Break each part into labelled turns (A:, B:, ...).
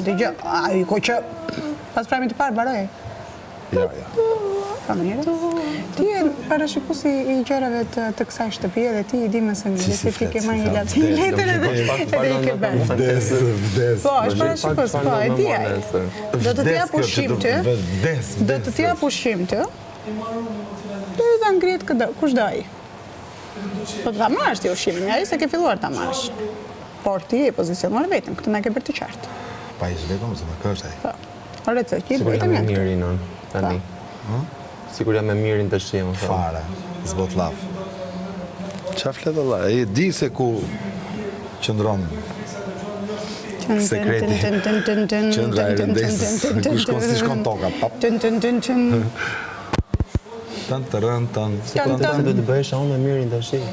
A: Dëgjoj, ai ko që pas premtit të parë baroj.
B: Ja.
A: Pa mënyrë. Ti je parashikuesi i gjërave të kësaj shtëpie dhe ti i di më së miri se ti ke marrë një letër edhe i ke bërë.
B: Vdes.
A: Po, është parashikues, po, e di ai. Do të t'jap ushqim ty. Do të t'jap ushqim ty. Do ta ngrihet kush do ai. Po ta marrësh ti ushqimin, ai se ke filluar ta marrësh. Por ti je pozicionuar vetëm, këtë na ke bërë të qartë.
B: Pa ish vetëm se më kështë ai.
A: Po. Ore, që ti
C: Sigur
A: vetëm
C: jam me
A: janë.
C: mirin tani. Sigur jam me mirin të shimë.
B: Fare, zbot laf. Qa flet Allah? E di se ku qëndron sekreti. Qëndra e rëndesës. Ku shkon si shkon toka. Pap. Tën të rën, tën.
C: Se do të bëhesh unë me mirin të shimë.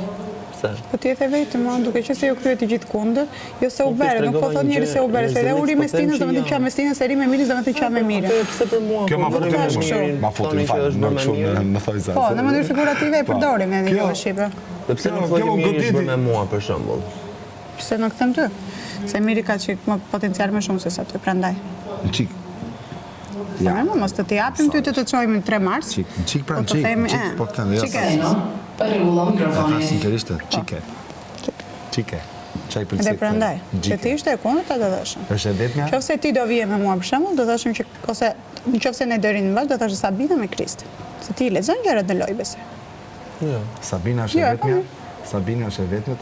A: Po ti e the vetëm, duke që se ju kryet i gjithë kundër, jo se u bere, nuk po thot njëri se u bere, se edhe uri me stinës dhe më të qa me stinës, e ri me mirin dhe më të qa me mirin.
C: Pse për mua?
B: Kjo ma fotin më falë, në këshumë në thoj sa.
A: Po, në mënyrë figurative e përdorim edhe një shqipe.
C: Dhe pse nuk thoi miri është bërë me mua, për shembull?
A: Pse nuk them ty? Se miri ka qik më potencial më shumë se sa ty, prandaj.
B: Në qik.
A: Po, mos të japim ty të çojmë në 3 mars.
B: Në qik pra në qik, po të thënë,
D: Rregulla mikrofoni.
B: Sinqerisht, çike. Çaj pëlqej.
A: Dhe prandaj, që ti ishte e kundërta do thashëm.
B: Është e vetmja?
A: Nëse ti do vije me mua për shembull, do thashëm që ose nëse ne dërin në bash, do thashë Sabina me Kristin. Se ti lexon gjërat në lojë besoj.
C: Jo.
B: Sabina është e vetmja. Sabina është e vetmja.